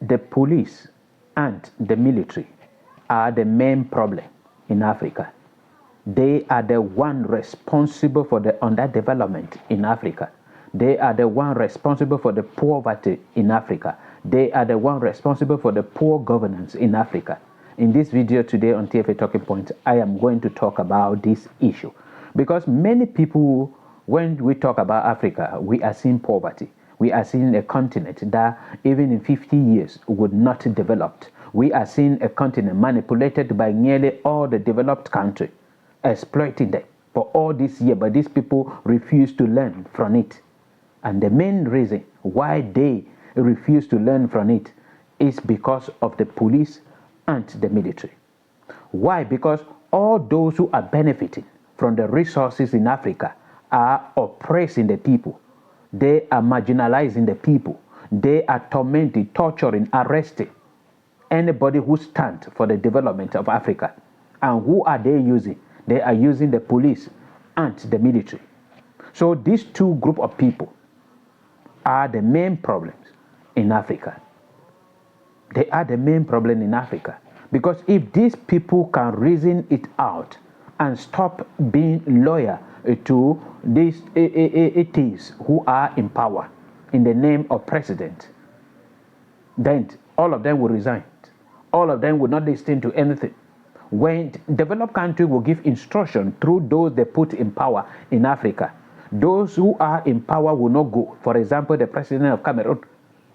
the police and the military are the main problem in Africa. They are the one responsible for the underdevelopment in Africa. They are the one responsible for the poverty in Africa. They are the one responsible for the poor governance in Africa. In this video today on TFA Talking Point, I am going to talk about this issue. Because many people, when we talk about Africa, we are seeing poverty. We are seeing a continent that even in 50 years would not develop. We are seeing a continent manipulated by nearly all the developed countries, exploiting them for all this year, but these people refuse to learn from it. And the main reason why they refuse to learn from it is because of the police and the military. Why? Because all those who are benefiting from the resources in Africa are oppressing the people. They are marginalizing the people. They are tormenting, torturing, arresting anybody who stands for the development of Africa. And who are they using? They are using the police and the military. So these two groups of people are the main problems in Africa. They are the main problem in Africa. Because if these people can reason it out and stop being loyal to these thieves who are in power in the name of president, then all of them will resign. All of them will not listen to anything. When developed countries will give instruction through those they put in power in Africa, those who are in power will not go. For example, the president of Cameroon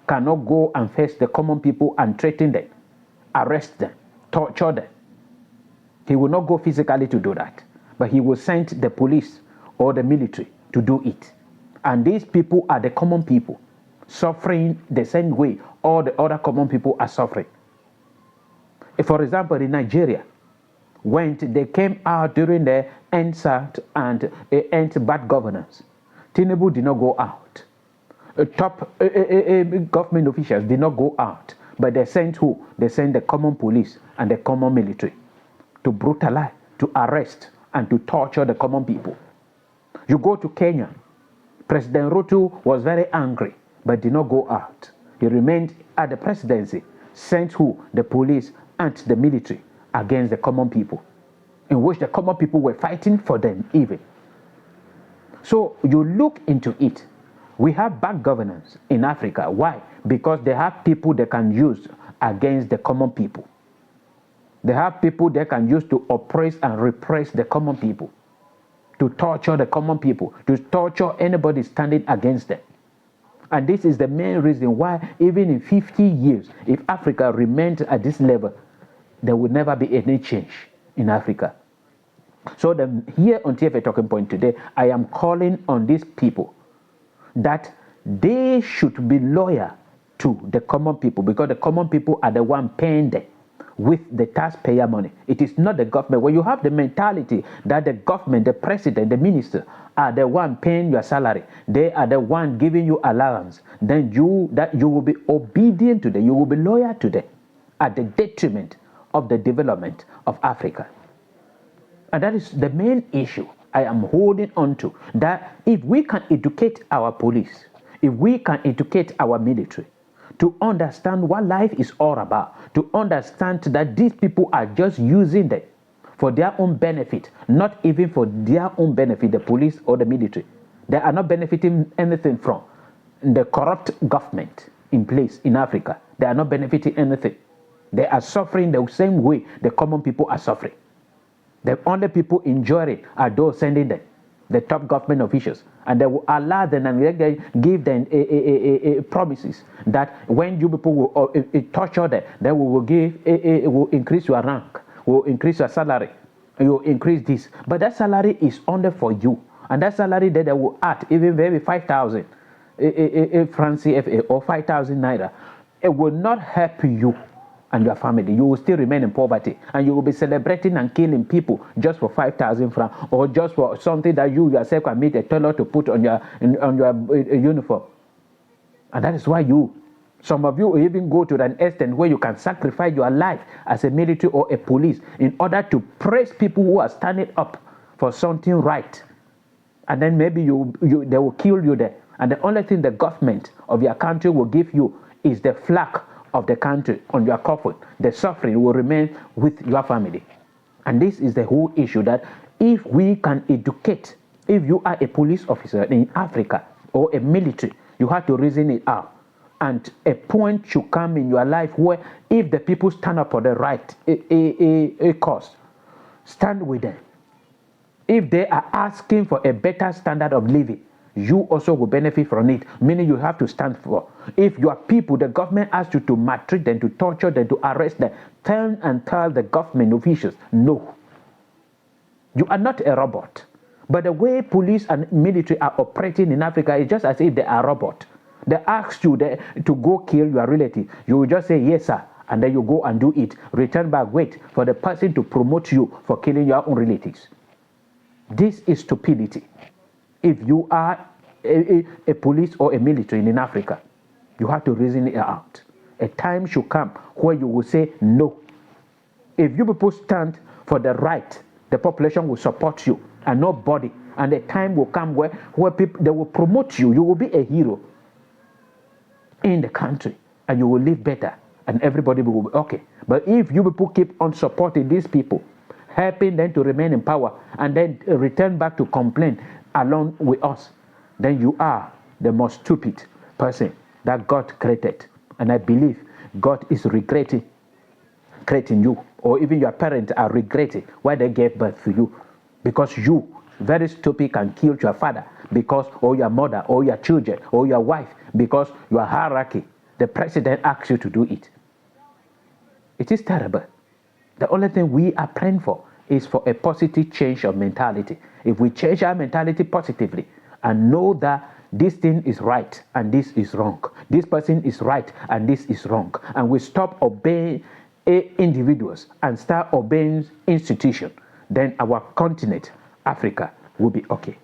cannot go and face the common people and threaten them, arrest them, torture them. He will not go physically to do that, but he will send the police or the military to do it. And these people are the common people, suffering the same way all the other common people are suffering. For example, in Nigeria, when they came out during the EndSARS and end bad governance, Tinubu did not go out. Top government officials did not go out, but they sent who? They sent the common police and the common military to brutalize, to arrest, and to torture the common people. You go to Kenya, President Ruto was very angry, but did not go out. He remained at the presidency, sent who? The police and the military against the common people, in which the common people were fighting for them even. So you look into it. We have bad governance in Africa. Why? Because they have people they can use against the common people. They have people they can use to oppress and repress the common people, to torture the common people, to torture anybody standing against them. And this is the main reason why even in 50 years, if Africa remained at this level, there will never be any change in Africa. So here on TFA Talking Point today, I am calling on these people that they should be loyal to the common people, because the common people are the one paying them with the taxpayer money. It is not the government. When you have the mentality that the government, the president, the minister are the one paying your salary, they are the one giving you allowance, then you will be obedient to them, you will be loyal to them at the detriment of the development of Africa. And that is the main issue I am holding on to, that if we can educate our police, if we can educate our military to understand what life is all about, to understand that these people are just using them for their own benefit, not even for their own benefit, the police or the military. They are not benefiting anything from the corrupt government in place in Africa. They are not benefiting anything. They are suffering the same way the common people are suffering. The only people enjoying it are those sending them, the top government officials, and they will allow them and give them promises that when you people will torture them, then we will will increase your rank, will increase your salary, you will increase this. But that salary is only for you, and that salary that they will add, even maybe 5,000 francs CFA or 5,000 naira, it will not help you and your family. You will still remain in poverty, and you will be celebrating and killing people just for 5,000 francs, or just for something that you yourself can meet a tailor to put on your uniform. And that is why some of you will even go to an extent where you can sacrifice your life as a military or a police in order to praise people who are standing up for something right. And then maybe they will kill you there. And the only thing the government of your country will give you is the flag of the country on your coffin. The suffering will remain with your family. And this is the whole issue, that if we can educate, if you are a police officer in Africa or a military, you have to reason it out. And a point should come in your life where if the people stand up for the right a cause, stand with them. If they are asking for a better standard of living, you also will benefit from it, meaning you have to stand for. If your people, the government asks you to maltreat them, to torture them, to arrest them, turn and tell the government officials, no. You are not a robot. But the way police and military are operating in Africa is just as if they are robots. They ask you to go kill your relative. You will just say, yes, sir, and then you go and do it. Return back, wait for the person to promote you for killing your own relatives. This is stupidity. If you are a police or a military in Africa, you have to reason it out. A time should come where you will say no. If you people stand for the right, the population will support you and nobody. And the time will come where people, they will promote you. You will be a hero in the country and you will live better and everybody will be okay. But if you people keep on supporting these people, helping them to remain in power and then return back to complain along with us, then you are the most stupid person that God created. And I believe God is regretting creating you, or even your parents are regretting why they gave birth to you, because you, very stupid, can kill your father because, or your mother, or your children, or your wife, because your hierarchy, the president asks you to do it. It is terrible. The only thing we are praying for is for a positive change of mentality. If we change our mentality positively and know that this thing is right and this is wrong, this person is right and this is wrong, and we stop obeying individuals and start obeying institutions, then our continent, Africa, will be okay.